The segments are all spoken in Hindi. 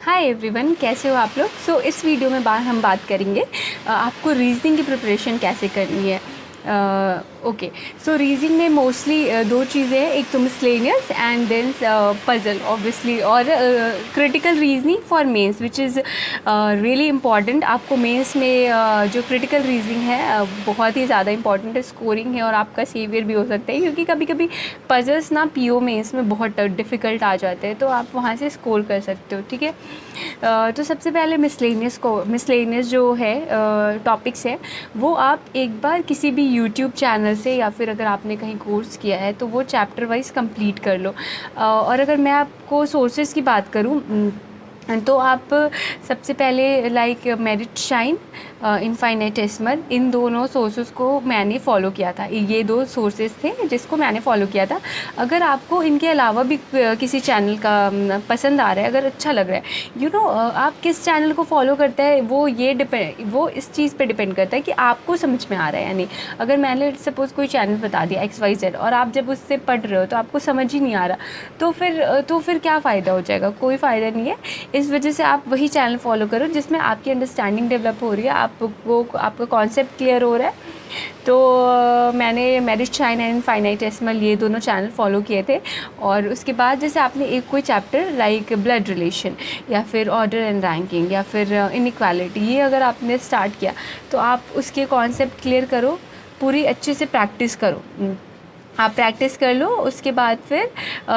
हाय एवरीवन, कैसे हो आप लोग। इस वीडियो में हम बात करेंगे आपको रीजनिंग की प्रिपरेशन कैसे करनी है। ओके, सो रीजनिंग में मोस्टली दो चीज़ें हैं, एक तो miscellaneous and then puzzle obviously, और critical reasoning for mains which is really important. आपको मेंस में जो क्रिटिकल रीजनिंग है बहुत ही ज़्यादा इंपॉर्टेंट है, स्कोरिंग है और आपका सेवियर भी हो सकता है, क्योंकि कभी कभी पजल्स ना पीओ मेंस में बहुत डिफ़िकल्ट आ जाते हैं, तो आप वहाँ से स्कोर कर सकते हो। ठीक है, तो सबसे पहले मिसलेनियस जो है टॉपिक्स है, वो आप एक बार किसी भी यूट्यूब चैनल से या फिर अगर आपने कहीं कोर्स किया है तो वो चैप्टर वाइज कंप्लीट कर लो। और अगर मैं आपको सोर्सेज की बात करूँ तो आप सबसे पहले लाइक मेरिट शाइन, इनफाइनेटेसिमल, इन दोनों सोर्सेज को मैंने फॉलो किया था। ये दो सोर्सेज थे जिसको मैंने फॉलो किया था। अगर आपको इनके अलावा भी किसी चैनल का पसंद आ रहा है, अगर अच्छा लग रहा है, आप किस चैनल को फॉलो करते हैं वो इस चीज़ पे डिपेंड करता है कि आपको समझ में आ रहा है या नहीं। अगर मैंने सपोज़ कोई चैनल बता दिया XYZ और आप जब उससे पढ़ रहे हो तो आपको समझ ही नहीं आ रहा, तो फिर क्या फ़ायदा हो जाएगा, कोई फ़ायदा नहीं है। इस वजह से आप वही चैनल फॉलो करो जिसमें आपकी अंडरस्टैंडिंग डेवलप हो रही है, आपका कॉन्सेप्ट क्लियर हो रहा है। तो मैंने मेरिट शाइन एंड इनफाइनेटेसिमल ये दोनों चैनल फॉलो किए थे। और उसके बाद जैसे आपने एक कोई चैप्टर लाइक ब्लड रिलेशन या फिर ऑर्डर एंड रैंकिंग या फिर इनइक्वालिटी, ये अगर आपने स्टार्ट किया तो आप उसके कॉन्सेप्ट क्लियर करो, पूरी अच्छे से प्रैक्टिस करो। आप प्रैक्टिस कर लो, उसके बाद फिर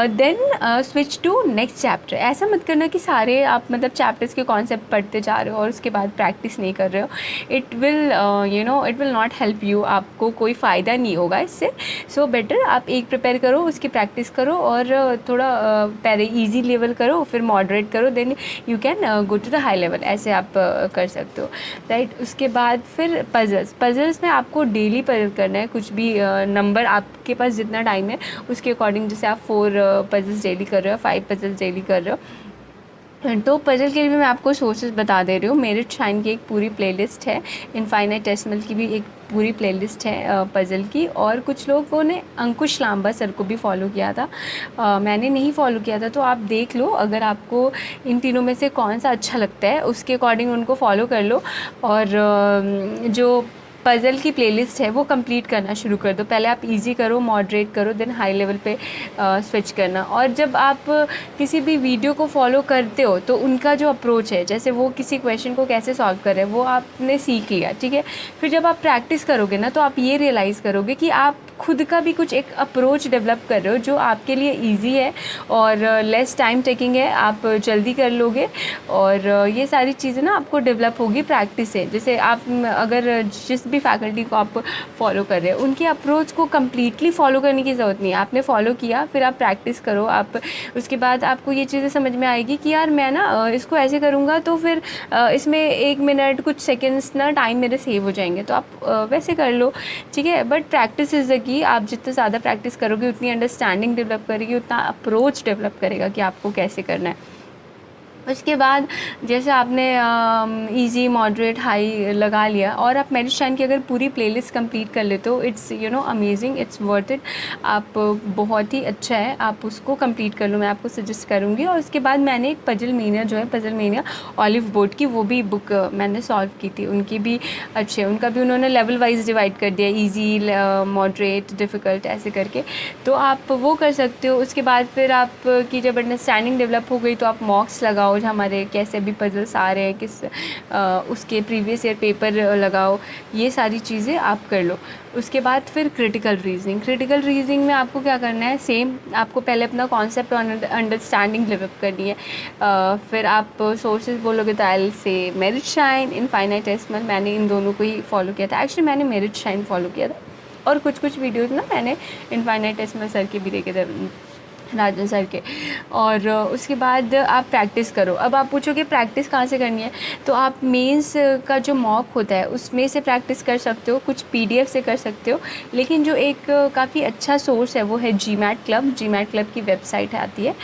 then switch to next chapter. ऐसा मत करना कि सारे आप मतलब चैप्टर्स के कॉन्सेप्ट पढ़ते जा रहे हो और उसके बाद प्रैक्टिस नहीं कर रहे हो। It will not help you, आपको कोई फ़ायदा नहीं होगा इससे। सो बेटर आप एक प्रिपेयर करो, उसकी प्रैक्टिस करो और थोड़ा पहले ईजी लेवल करो, फिर मॉडरेट करो, then you can go to the high level. ऐसे आप कर सकते हो, राइट। उसके बाद फिर पजल्स में आपको डेली पजल करना है। कुछ भी नंबर आपके पास जितना टाइम है उसके अकॉर्डिंग, जैसे आप 4 पजल्स डेली कर रहे हो, 5 पजल्स डेली कर रहे हो, तो पजल के लिए भी मैं आपको सोर्सेज बता दे रही हूँ। मेरिट शाइन की एक पूरी प्लेलिस्ट है, इनफाइनेटेसिमल की भी एक पूरी प्लेलिस्ट है पजल की। और कुछ लोगों ने अंकुश लांबा सर को भी फॉलो किया था, मैंने नहीं फॉलो किया था। तो आप देख लो, अगर आपको इन तीनों में से कौन सा अच्छा लगता है उसके अकॉर्डिंग उनको फॉलो कर लो। और जो पज़ल की प्लेलिस्ट है वो कंप्लीट करना शुरू कर दो। पहले आप इजी करो, मॉडरेट करो, देन हाई लेवल पे स्विच करना। और जब आप किसी भी वीडियो को फॉलो करते हो तो उनका जो अप्रोच है, जैसे वो किसी क्वेश्चन को कैसे सॉल्व कर रहे हैं वो आपने सीख लिया, ठीक है। फिर जब आप प्रैक्टिस करोगे ना तो आप ये रियलाइज़ करोगे कि आप खुद का भी कुछ एक अप्रोच डेवलप कर रहे हो जो आपके लिए ईजी है और लेस टाइम टेकिंग है, आप जल्दी कर लोगे। और ये सारी चीज़ें ना आपको डेवलप होगी प्रैक्टिस से। जैसे आप अगर जिस भी फैकल्टी को आप फॉलो कर रहे हो उनकी अप्रोच को कम्प्लीटली फॉलो करने की ज़रूरत नहीं है। आपने फॉलो किया, फिर आप प्रैक्टिस करो, आप उसके बाद आपको ये चीज़ें समझ में आएगी कि यार मैं ना इसको ऐसे करूँगा तो फिर इसमें 1 मिनट कुछ सेकेंड्स ना टाइम मेरे सेव हो जाएंगे, तो आप वैसे कर लो, ठीक है। But practice is the key. आप जितना ज़्यादा प्रैक्टिस करोगे उतनी अंडरस्टैंडिंग डेवलप करेगी, उतना अप्रोच डेवलप करेगा कि आपको कैसे करना है। उसके बाद जैसे आपने इजी, मॉडरेट, हाई लगा लिया और आप मेरिट शाइन की अगर पूरी प्लेलिस्ट कंप्लीट कर लेते हो, it's amazing, it's worth it. आप बहुत ही अच्छा है, आप उसको कंप्लीट कर लो, मैं आपको सजेस्ट करूँगी। और उसके बाद मैंने एक पजल मेनिया ऑलिव बोर्ड की वो भी बुक मैंने सॉल्व की थी। उनकी भी अच्छे, उनका भी उन्होंने लेवल वाइज डिवाइड कर दिया, ईजी, मॉडरेट, डिफ़िकल्ट, ऐसे करके, तो आप वो कर सकते हो। उसके बाद फिर आपकी जब अंडरस्टैंडिंग डेवलप हो गई तो आप मॉक्स लगाओ, हमारे कैसे भी पजल्स आ रहे हैं उसके प्रीवियस ईयर पेपर लगाओ, ये सारी चीज़ें आप कर लो। उसके बाद फिर क्रिटिकल रीजनिंग में आपको क्या करना है, सेम आपको पहले अपना कॉन्सेप्ट और अंडरस्टैंडिंग डेवलप करनी है। फिर आप सोर्सेज बोलोगे तो आई से मेरिट शाइन, इनफाइनेटेसिमल, मैंने इन दोनों को ही फॉलो किया था। एक्चुअली मैंने मेरिट शाइन फॉलो किया था और कुछ वीडियोज़ ना मैंने इनफाइनेटेसिमल सर के भी देखे थे, राजन सर के। और उसके बाद आप प्रैक्टिस करो। अब आप पूछोगे प्रैक्टिस कहाँ से करनी है, तो आप मेंस का जो मॉक होता है उसमें से प्रैक्टिस कर सकते हो, कुछ PDF से कर सकते हो। लेकिन जो एक काफ़ी अच्छा सोर्स है वो है GMAT क्लब की वेबसाइट आती है,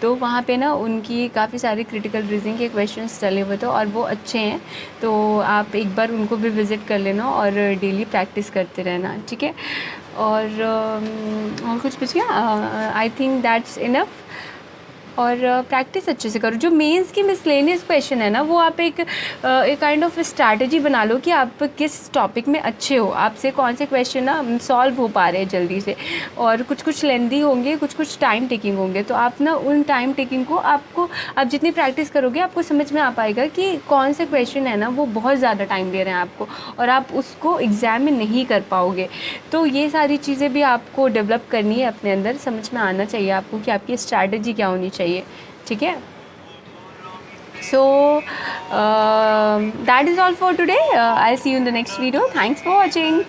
तो वहाँ पे ना उनकी काफ़ी सारे क्रिटिकल रीजनिंग के क्वेश्चंस चले हुए थे और वो अच्छे हैं, तो आप एक बार उनको भी विज़िट कर लेना और डेली प्रैक्टिस करते रहना, ठीक है। और कुछ पूछिए, आई थिंक दैट्स इनफ। और प्रैक्टिस अच्छे से करो। जो मेंस की मिसलेनियस क्वेश्चन है ना, वो आप एक काइंड ऑफ स्ट्रैटेजी बना लो कि आप किस टॉपिक में अच्छे हो, आपसे कौन से क्वेश्चन ना सॉल्व हो पा रहे हैं जल्दी से, और कुछ कुछ लेंदी होंगे, कुछ कुछ टाइम टेकिंग होंगे। तो आप ना उन टाइम टेकिंग को आप जितनी प्रैक्टिस करोगे आपको समझ में आ पाएगा कि कौन से क्वेश्चन है ना वो बहुत ज़्यादा टाइम ले रहे हैं आपको, और आप उसको एग्ज़ाम में नहीं कर पाओगे। तो ये सारी चीज़ें भी आपको डेवलप करनी है अपने अंदर, समझ में आना चाहिए आपको कि आपकी स्ट्रैटेजी क्या होनी चाहिए, ठीक है। So that is all for today. I'll see you in the next video. Thanks for watching.